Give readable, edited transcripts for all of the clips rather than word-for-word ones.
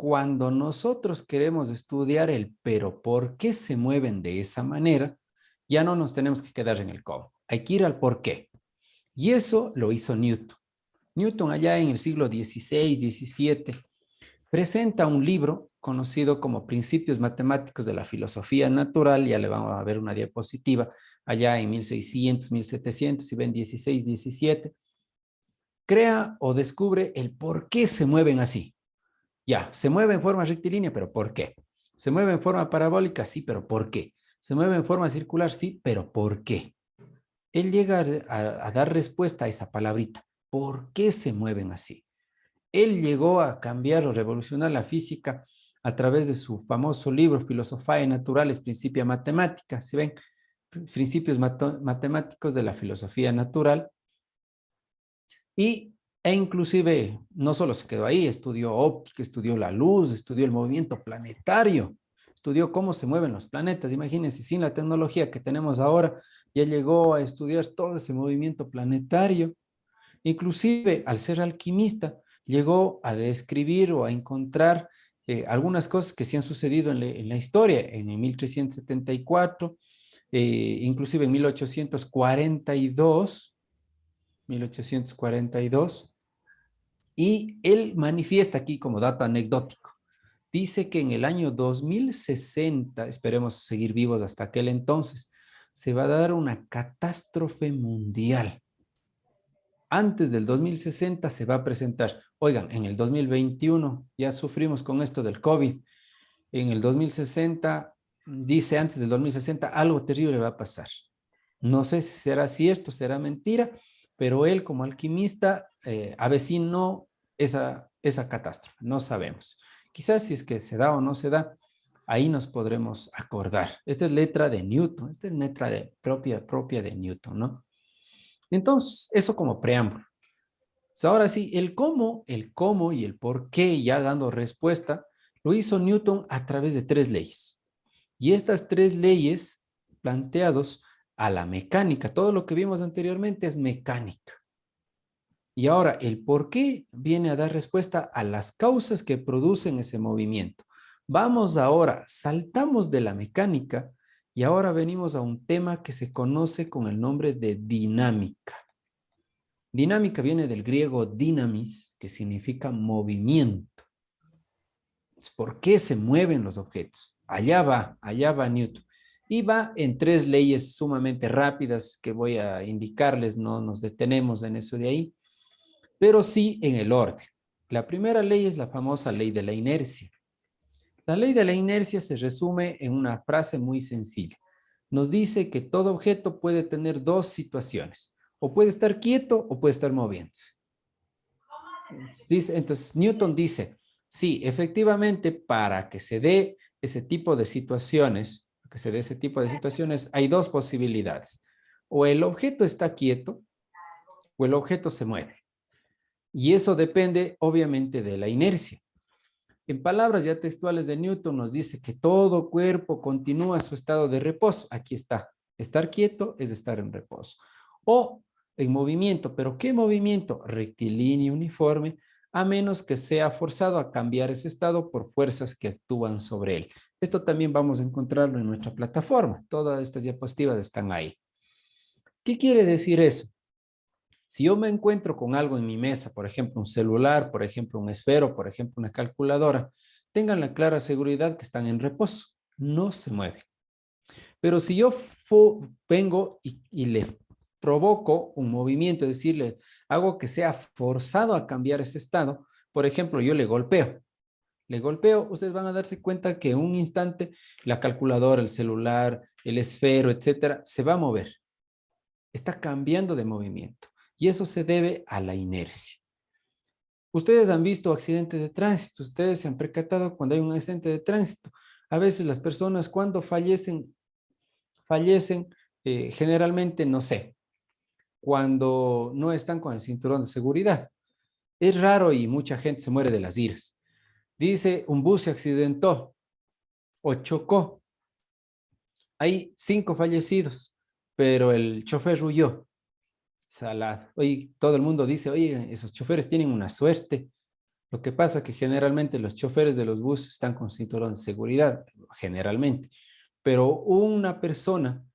cuando nosotros queremos estudiar el pero por qué se mueven de esa manera, ya no nos tenemos que quedar en el cómo. Hay que ir al por qué. Y eso lo hizo Newton. Newton allá en el siglo XVI, XVII, presenta un libro conocido como Principios Matemáticos de la Filosofía Natural. Ya le vamos a ver una diapositiva allá en 1600, 1700, si ven 16, 17. Crea o descubre el por qué se mueven así. Ya, se mueve en forma rectilínea, pero ¿por qué? Se mueve en forma parabólica, sí, pero ¿por qué? Se mueve en forma circular, sí, pero ¿por qué? Él llega a dar respuesta a esa palabrita. ¿Por qué se mueven así? Él llegó a cambiar o revolucionar la física a través de su famoso libro Filosofía Naturalis Principia Mathematica. ¿Sí ven? Principios matemáticos de la filosofía natural. E inclusive no solo se quedó ahí, estudió óptica, estudió la luz, estudió el movimiento planetario, estudió cómo se mueven los planetas. Imagínense, sin la tecnología que tenemos ahora, ya llegó a estudiar todo ese movimiento planetario. Inclusive, al ser alquimista, llegó a describir o a encontrar algunas cosas que sí han sucedido en la historia, en el 1374, inclusive en 1842, y él manifiesta aquí como dato anecdótico. Dice que en el año 2060, esperemos seguir vivos hasta aquel entonces, se va a dar una catástrofe mundial. Antes del 2060 se va a presentar. Oigan, en el 2021 ya sufrimos con esto del COVID. En el 2060, dice antes del 2060, algo terrible va a pasar. No sé si será cierto, será mentira, pero él como alquimista avecinó esa catástrofe. No sabemos. Quizás si es que se da o no se da, ahí nos podremos acordar. Esta es letra de Newton, esta es letra propia de Newton, ¿no? Entonces, eso como preámbulo. Ahora sí, el cómo y el por qué, ya dando respuesta, lo hizo Newton a través de tres leyes. Y estas tres leyes planteados a la mecánica, todo lo que vimos anteriormente es mecánica. Y ahora el por qué viene a dar respuesta a las causas que producen ese movimiento. Vamos ahora, saltamos de la mecánica y ahora venimos a un tema que se conoce con el nombre de dinámica. Dinámica viene del griego dynamis, que significa movimiento. ¿Por qué se mueven los objetos? Allá va Newton. Y va en tres leyes sumamente rápidas que voy a indicarles, no nos detenemos en eso de ahí, pero sí en el orden. La primera ley es la famosa ley de la inercia. La ley de la inercia se resume en una frase muy sencilla. Nos dice que todo objeto puede tener dos situaciones, o puede estar quieto o puede estar moviéndose. Entonces, Newton dice, sí, efectivamente, para que se dé ese tipo de situaciones, hay dos posibilidades. O el objeto está quieto o el objeto se mueve. Y eso depende, obviamente, de la inercia. En palabras ya textuales de Newton nos dice que todo cuerpo continúa su estado de reposo. Aquí está. Estar quieto es estar en reposo. O en movimiento. ¿Pero qué movimiento? Rectilíneo, uniforme, a menos que sea forzado a cambiar ese estado por fuerzas que actúan sobre él. Esto también vamos a encontrarlo en nuestra plataforma. Todas estas diapositivas están ahí. ¿Qué quiere decir eso? Si yo me encuentro con algo en mi mesa, por ejemplo, un celular, por ejemplo, un esfero, por ejemplo, una calculadora, tengan la clara seguridad que están en reposo, no se mueve. Pero si yo vengo y le provoco un movimiento, es decir, le hago que sea forzado a cambiar ese estado, por ejemplo, yo le golpeo, ustedes van a darse cuenta que en un instante la calculadora, el celular, el esfero, etcétera, se va a mover. Está cambiando de movimiento. Y eso se debe a la inercia. Ustedes han visto accidentes de tránsito, ustedes se han percatado cuando hay un accidente de tránsito. A veces las personas cuando fallecen generalmente, no sé, cuando no están con el cinturón de seguridad. Es raro y mucha gente se muere de las iras. Dice, un bus se accidentó o chocó. Hay 5 fallecidos, pero el chofer huyó. Salado. Oye, todo el mundo dice, oye, esos choferes tienen una suerte. Lo que pasa es que generalmente los choferes de los buses están con cinturón de seguridad, generalmente. Pero una persona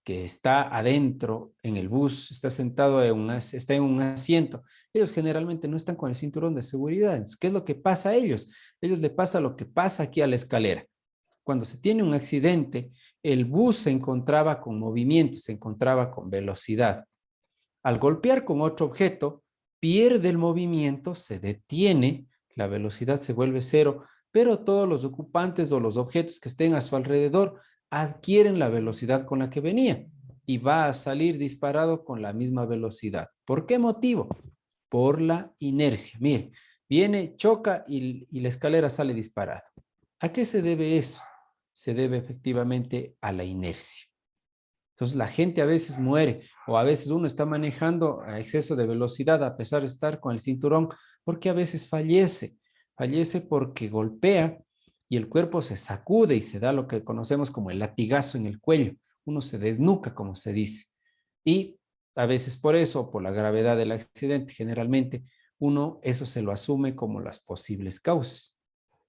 que está adentro en el bus, está sentado está en un asiento, ellos generalmente no están con el cinturón de seguridad. Entonces, ¿qué es lo que pasa a ellos? A ellos les pasa lo que pasa aquí a la escalera. Cuando se tiene un accidente, el bus se encontraba con movimiento, se encontraba con velocidad. Al golpear con otro objeto, pierde el movimiento, se detiene, la velocidad se vuelve cero, pero todos los ocupantes o los objetos que estén a su alrededor adquieren la velocidad con la que venía y va a salir disparado con la misma velocidad. ¿Por qué motivo? Por la inercia. Mire, viene, choca y la escalera sale disparada. ¿A qué se debe eso? Se debe efectivamente a la inercia. Entonces la gente a veces muere o a veces uno está manejando a exceso de velocidad a pesar de estar con el cinturón porque a veces fallece. Fallece porque golpea y el cuerpo se sacude y se da lo que conocemos como el latigazo en el cuello. Uno se desnuca, como se dice. Y a veces por eso, por la gravedad del accidente, generalmente uno eso se lo asume como las posibles causas.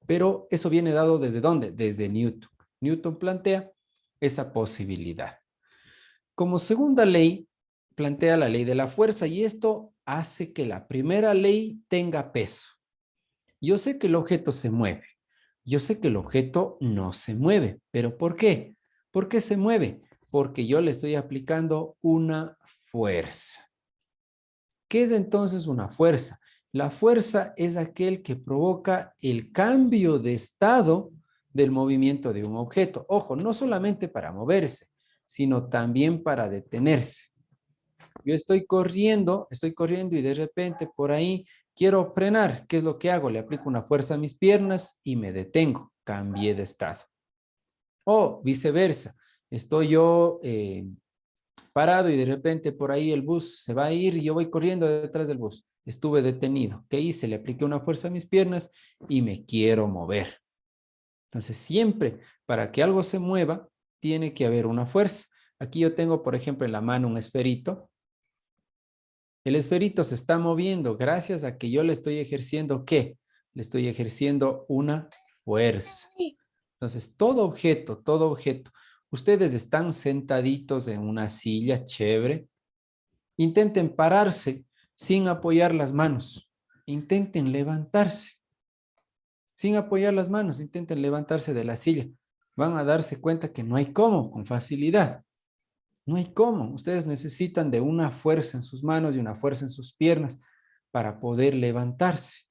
Pero eso viene dado ¿desde dónde? Desde Newton. Newton plantea esa posibilidad. Como segunda ley, plantea la ley de la fuerza y esto hace que la primera ley tenga peso. Yo sé que el objeto se mueve. Yo sé que el objeto no se mueve. ¿Pero por qué? ¿Por qué se mueve? Porque yo le estoy aplicando una fuerza. ¿Qué es entonces una fuerza? La fuerza es aquel que provoca el cambio de estado del movimiento de un objeto. Ojo, no solamente para moverse, sino también para detenerse. Yo estoy corriendo y de repente por ahí quiero frenar. ¿Qué es lo que hago? Le aplico una fuerza a mis piernas y me detengo. Cambié de estado. O viceversa. Estoy yo parado y de repente por ahí el bus se va a ir y yo voy corriendo detrás del bus. Estuve detenido. ¿Qué hice? Le apliqué una fuerza a mis piernas y me quiero mover. Entonces, siempre para que algo se mueva, tiene que haber una fuerza. Aquí yo tengo, por ejemplo, en la mano un esferito. El esferito se está moviendo gracias a que yo le estoy ejerciendo, ¿qué? Le estoy ejerciendo una fuerza. Entonces, todo objeto, ustedes están sentaditos en una silla chévere, intenten pararse sin apoyar las manos. Intenten levantarse sin apoyar las manos. Intenten levantarse de la silla. Van a darse cuenta que no hay cómo, con facilidad. No hay cómo. Ustedes necesitan de una fuerza en sus manos y una fuerza en sus piernas para poder levantarse.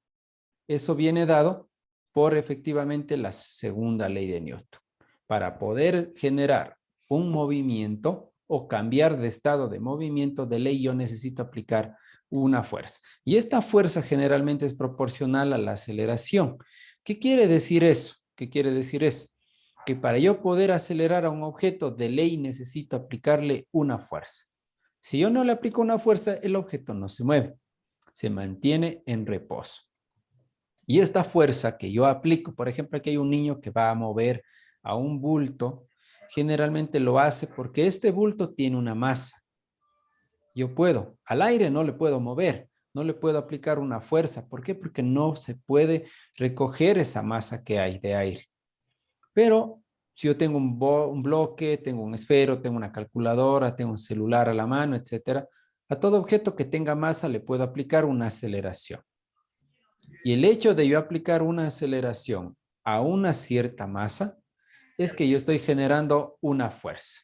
Eso viene dado por efectivamente la segunda ley de Newton. Para poder generar un movimiento o cambiar de estado de movimiento de ley, yo necesito aplicar una fuerza. Y esta fuerza generalmente es proporcional a la aceleración. ¿Qué quiere decir eso? ¿Qué quiere decir eso? Que para yo poder acelerar a un objeto de ley necesito aplicarle una fuerza. Si yo no le aplico una fuerza, el objeto no se mueve, se mantiene en reposo. Y esta fuerza que yo aplico, por ejemplo, aquí hay un niño que va a mover a un bulto, generalmente lo hace porque este bulto tiene una masa. Yo puedo, al aire no le puedo mover, no le puedo aplicar una fuerza. ¿Por qué? Porque no se puede recoger esa masa que hay de aire. Pero si yo tengo un bloque, tengo un esfero, tengo una calculadora, tengo un celular a la mano, etcétera, a todo objeto que tenga masa le puedo aplicar una aceleración. Y el hecho de yo aplicar una aceleración a una cierta masa es que yo estoy generando una fuerza.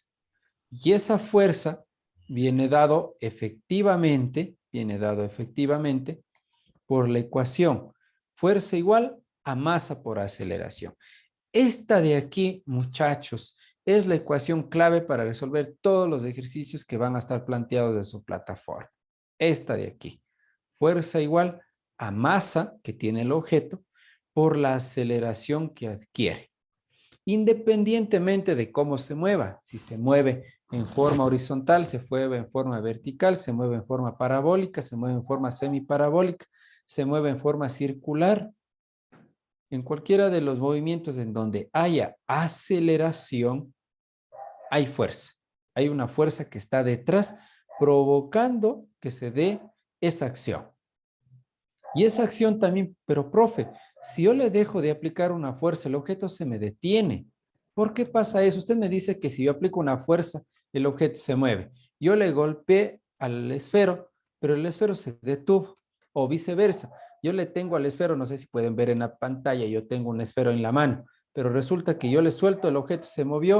Y esa fuerza viene dado efectivamente por la ecuación fuerza igual a masa por aceleración. Esta de aquí, muchachos, es la ecuación clave para resolver todos los ejercicios que van a estar planteados de su plataforma. Esta de aquí, fuerza igual a masa que tiene el objeto por la aceleración que adquiere, independientemente de cómo se mueva. Si se mueve en forma horizontal, se mueve en forma vertical, se mueve en forma parabólica, se mueve en forma semiparabólica, se mueve en forma circular. En cualquiera de los movimientos en donde haya aceleración, hay fuerza. Hay una fuerza que está detrás provocando que se dé esa acción. Y esa acción también, pero profe, si yo le dejo de aplicar una fuerza, el objeto se me detiene. ¿Por qué pasa eso? Usted me dice que si yo aplico una fuerza, el objeto se mueve. Yo le golpeé al esfero, pero el esfero se detuvo, o viceversa. Yo le tengo al esfero, no sé si pueden ver en la pantalla, yo tengo un esfero en la mano, pero resulta que yo le suelto, el objeto se movió,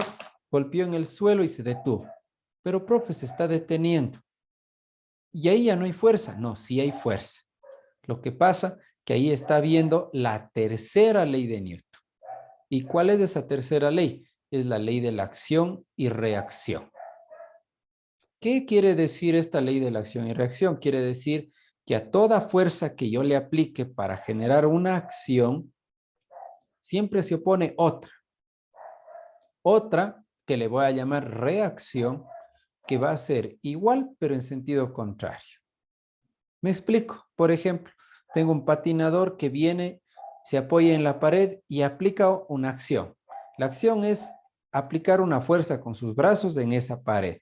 golpeó en el suelo y se detuvo. Pero, profe, se está deteniendo. Y ahí ya no hay fuerza. No, sí hay fuerza. Lo que pasa que ahí está viendo la tercera ley de Newton. ¿Y cuál es esa tercera ley? Es la ley de la acción y reacción. ¿Qué quiere decir esta ley de la acción y reacción? Quiere decir que a toda fuerza que yo le aplique para generar una acción, siempre se opone otra. Otra que le voy a llamar reacción, que va a ser igual, pero en sentido contrario. Me explico. Por ejemplo, tengo un patinador que viene, se apoya en la pared y aplica una acción. La acción es aplicar una fuerza con sus brazos en esa pared.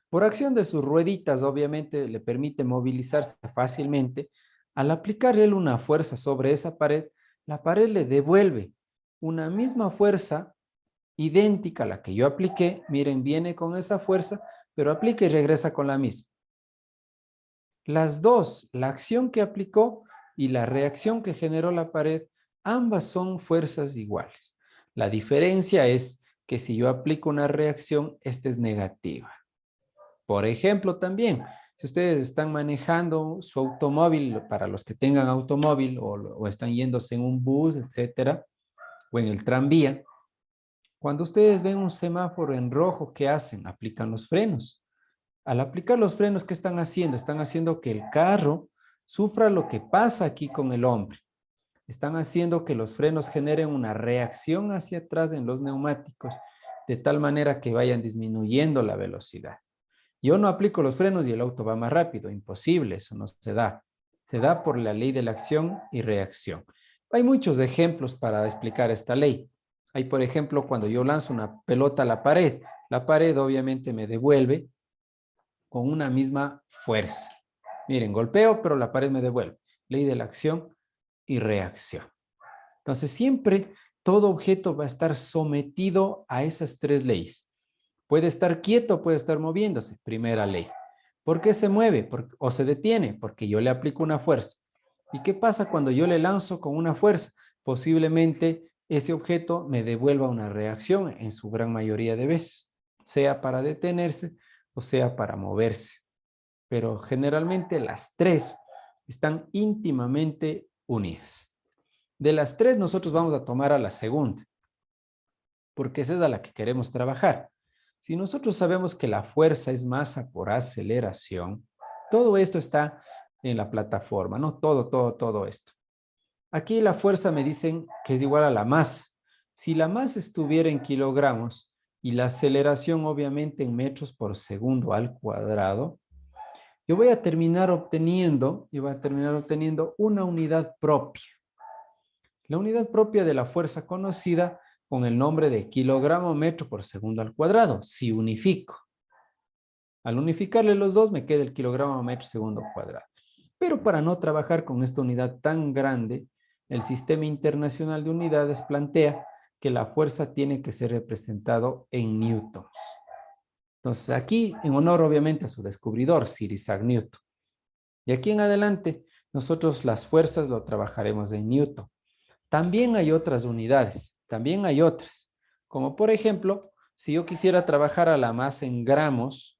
Por acción de sus rueditas, obviamente, le permite movilizarse fácilmente. Al aplicar él una fuerza sobre esa pared, la pared le devuelve una misma fuerza idéntica a la que yo apliqué. Miren, viene con esa fuerza, pero aplica y regresa con la misma. Las dos, la acción que aplicó y la reacción que generó la pared, ambas son fuerzas iguales. La diferencia es que si yo aplico una reacción, esta es negativa. Por ejemplo, también, si ustedes están manejando su automóvil, para los que tengan automóvil o están yéndose en un bus, etcétera, o en el tranvía, cuando ustedes ven un semáforo en rojo, ¿qué hacen? Aplican los frenos. Al aplicar los frenos, ¿qué están haciendo? Están haciendo que el carro sufra lo que pasa aquí con el hombre. Están haciendo que los frenos generen una reacción hacia atrás en los neumáticos, de tal manera que vayan disminuyendo la velocidad. Yo no aplico los frenos y el auto va más rápido. Imposible, eso no se da. Se da por la ley de la acción y reacción. Hay muchos ejemplos para explicar esta ley. Hay, por ejemplo, cuando yo lanzo una pelota a la pared obviamente me devuelve con una misma fuerza. Miren, golpeo, pero la pared me devuelve. Ley de la acción y reacción. Entonces, siempre todo objeto va a estar sometido a esas tres leyes. Puede estar quieto, puede estar moviéndose. Primera ley. ¿Por qué se mueve o se detiene? Porque yo le aplico una fuerza. ¿Y qué pasa cuando yo le lanzo con una fuerza? Posiblemente ese objeto me devuelva una reacción en su gran mayoría de veces, sea para detenerse o sea para moverse. Pero generalmente las tres están íntimamente unidas. De las tres nosotros vamos a tomar a la segunda, porque esa es a la que queremos trabajar. Si nosotros sabemos que la fuerza es masa por aceleración, todo esto está en la plataforma, ¿no? Todo esto. Aquí la fuerza me dicen que es igual a la masa. Si la masa estuviera en kilogramos y la aceleración obviamente en metros por segundo al cuadrado, yo voy a terminar obteniendo una unidad propia. La unidad propia de la fuerza conocida con el nombre de kilogramo metro por segundo al cuadrado, si unifico. Al unificarle los dos me queda el kilogramo metro segundo cuadrado. Pero para no trabajar con esta unidad tan grande, el Sistema Internacional de Unidades plantea que la fuerza tiene que ser representado en newtons. Entonces aquí, en honor obviamente a su descubridor, Sir Isaac Newton. Y aquí en adelante, nosotros las fuerzas lo trabajaremos en newton. También hay otras unidades, también hay otras. Como por ejemplo, si yo quisiera trabajar a la masa en gramos,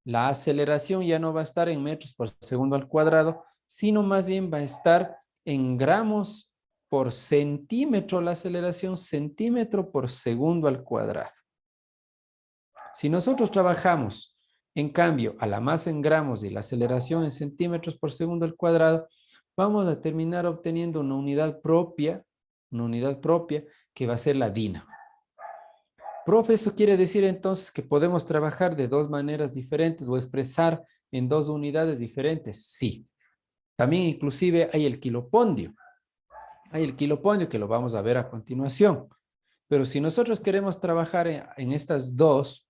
la aceleración ya no va a estar en metros por segundo al cuadrado, sino más bien va a estar en gramos por centímetro, la aceleración centímetro por segundo al cuadrado. Si nosotros trabajamos, en cambio, a la masa en gramos y la aceleración en centímetros por segundo al cuadrado, vamos a terminar obteniendo una unidad propia que va a ser la dínamo. Profe, eso quiere decir entonces que podemos trabajar de dos maneras diferentes o expresar en dos unidades diferentes. Sí. También inclusive hay el kilopondio. Hay el kilopondio que lo vamos a ver a continuación. Pero si nosotros queremos trabajar en estas dos,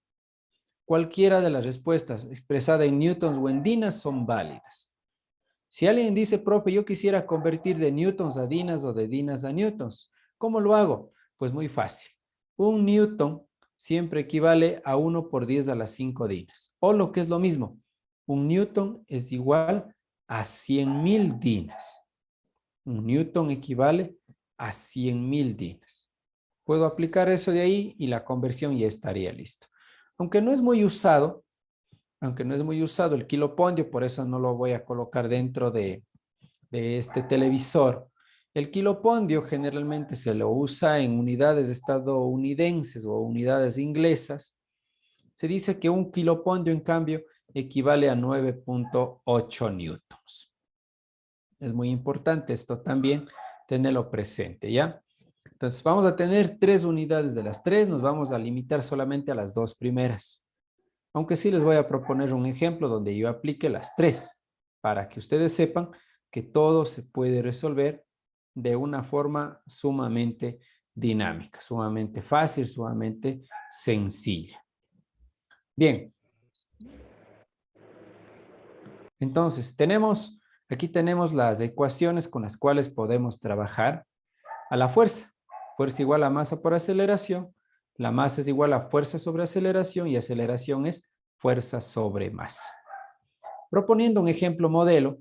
cualquiera de las respuestas expresadas en newtons o en dinas son válidas. Si alguien dice, profe, yo quisiera convertir de newtons a dinas o de dinas a newtons, ¿cómo lo hago? Pues muy fácil. Un newton siempre equivale a 1 por 10 a las 5 dinas. O lo que es lo mismo, un newton es igual a 100.000 dinas. Un newton equivale a 100.000 dinas. Puedo aplicar eso de ahí y la conversión ya estaría listo. Aunque no es muy usado, el kilopondio, por eso no lo voy a colocar dentro de este televisor. El kilopondio generalmente se lo usa en unidades estadounidenses o unidades inglesas. Se dice que un kilopondio, en cambio, equivale a 9.8 newtons. Es muy importante esto también, tenerlo presente, ¿ya? Entonces, vamos a tener 3 unidades de las 3, nos vamos a limitar solamente a las 2 primeras. Aunque sí les voy a proponer un ejemplo donde yo aplique las 3, para que ustedes sepan que todo se puede resolver de una forma sumamente dinámica, sumamente fácil, sumamente sencilla. Bien. Entonces, aquí tenemos las ecuaciones con las cuales podemos trabajar a la fuerza. Fuerza igual a masa por aceleración. La masa es igual a fuerza sobre aceleración y aceleración es fuerza sobre masa. Proponiendo un ejemplo modelo,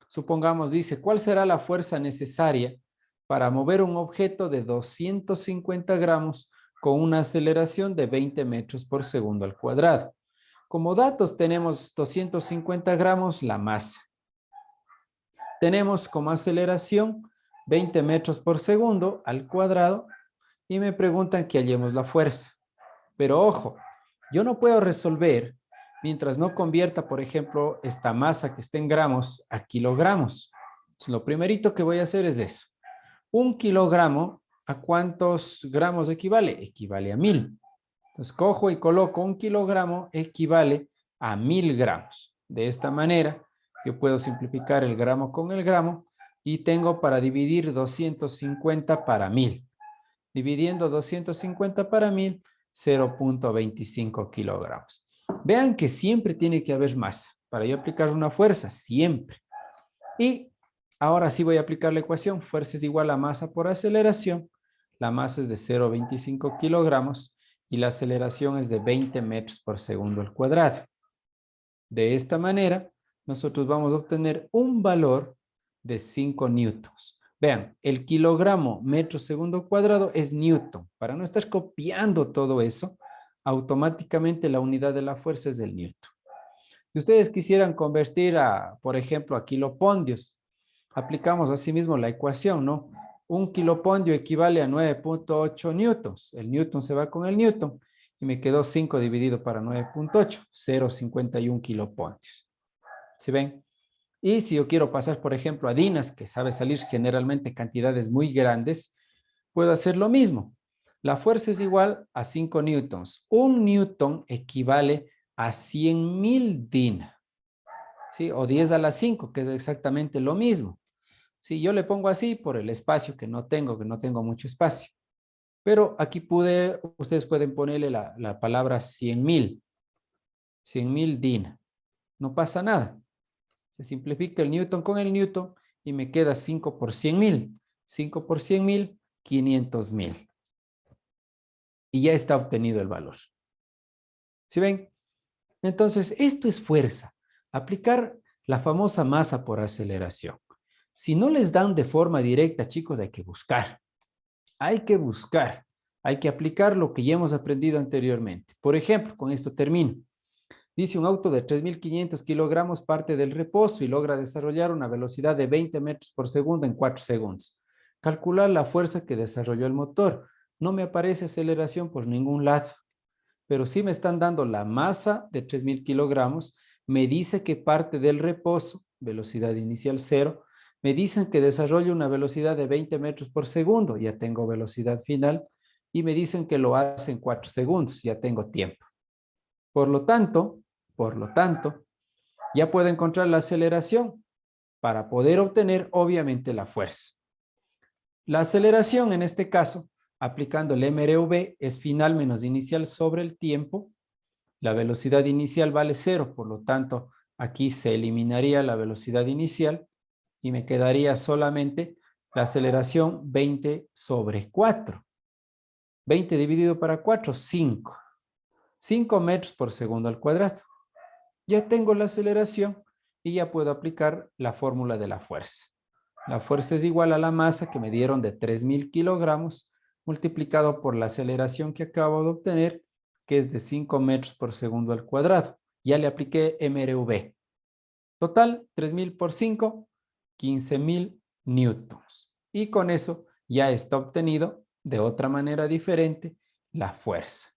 supongamos, dice, ¿cuál será la fuerza necesaria para mover un objeto de 250 gramos con una aceleración de 20 metros por segundo al cuadrado? Como datos tenemos 250 gramos la masa. Tenemos como aceleración 20 metros por segundo al cuadrado y me preguntan que hallemos la fuerza. Pero ojo, yo no puedo resolver mientras no convierta, por ejemplo, esta masa que está en gramos a kilogramos. Entonces, lo primerito que voy a hacer es eso. Un kilogramo, ¿a cuántos gramos equivale? Equivale a 1000. Entonces, cojo y coloco un kilogramo equivale a 1000 gramos. De esta manera, yo puedo simplificar el gramo con el gramo y tengo para dividir 250 para 1000. Dividiendo 250 para 1000, 0.25 kilogramos. Vean que siempre tiene que haber masa. Para yo aplicar una fuerza, siempre. Y ahora sí voy a aplicar la ecuación. Fuerza es igual a masa por aceleración. La masa es de 0.25 kilogramos y la aceleración es de 20 metros por segundo al cuadrado. De esta manera, nosotros vamos a obtener un valor de 5 newtons. Vean, el kilogramo metro segundo cuadrado es newton. Para no estar copiando todo eso, automáticamente la unidad de la fuerza es del newton. Si ustedes quisieran convertir por ejemplo, a kilopondios, aplicamos asimismo la ecuación, ¿no? Un kilopondio equivale a 9.8 newtons. El newton se va con el newton y me quedó 5 dividido para 9.8, 0.51 kilopondios. ¿Sí ven? Y si yo quiero pasar, por ejemplo, a dinas, que sabe salir generalmente cantidades muy grandes, puedo hacer lo mismo. La fuerza es igual a 5 newtons. Un newton equivale a 100.000 dinas, ¿sí? O 10 a la 5, que es exactamente lo mismo. Sí, yo le pongo así por el espacio que no tengo mucho espacio. Pero aquí ustedes pueden ponerle la palabra 100.000. 100.000 DIN. No pasa nada. Se simplifica el newton con el newton y me queda 5 por 100.000. 5 por 100.000, 500.000. Y ya está obtenido el valor. ¿Sí ven? Entonces, esto es fuerza. Aplicar la famosa masa por aceleración. Si no les dan de forma directa, chicos, hay que buscar. Hay que buscar. Hay que aplicar lo que ya hemos aprendido anteriormente. Por ejemplo, con esto termino. Dice un auto de 3.500 kilogramos parte del reposo y logra desarrollar una velocidad de 20 metros por segundo en 4 segundos. Calcular la fuerza que desarrolló el motor. No me aparece aceleración por ningún lado, pero sí me están dando la masa de 3.000 kilogramos. Me dice que parte del reposo, velocidad inicial 0. Me dicen que desarrolla una velocidad de 20 metros por segundo. Ya tengo velocidad final. Y me dicen que lo hace en 4 segundos. Ya tengo tiempo. Por lo tanto, ya puedo encontrar la aceleración para poder obtener, obviamente, la fuerza. La aceleración, en este caso, aplicando el MRV, es final menos inicial sobre el tiempo. La velocidad inicial vale 0, por lo tanto, Aquí se eliminaría la velocidad inicial y me quedaría solamente la aceleración 20 sobre 4. 20 dividido para 4, 5. 5 metros por segundo al cuadrado. Ya tengo la aceleración y ya puedo aplicar la fórmula de la fuerza. La fuerza es igual a la masa que me dieron de 3.000 kilogramos multiplicado por la aceleración que acabo de obtener, que es de 5 metros por segundo al cuadrado. Ya le apliqué MRV. Total, 3.000 por 5, 15.000 newtons. Y con eso ya está obtenido de otra manera diferente la fuerza.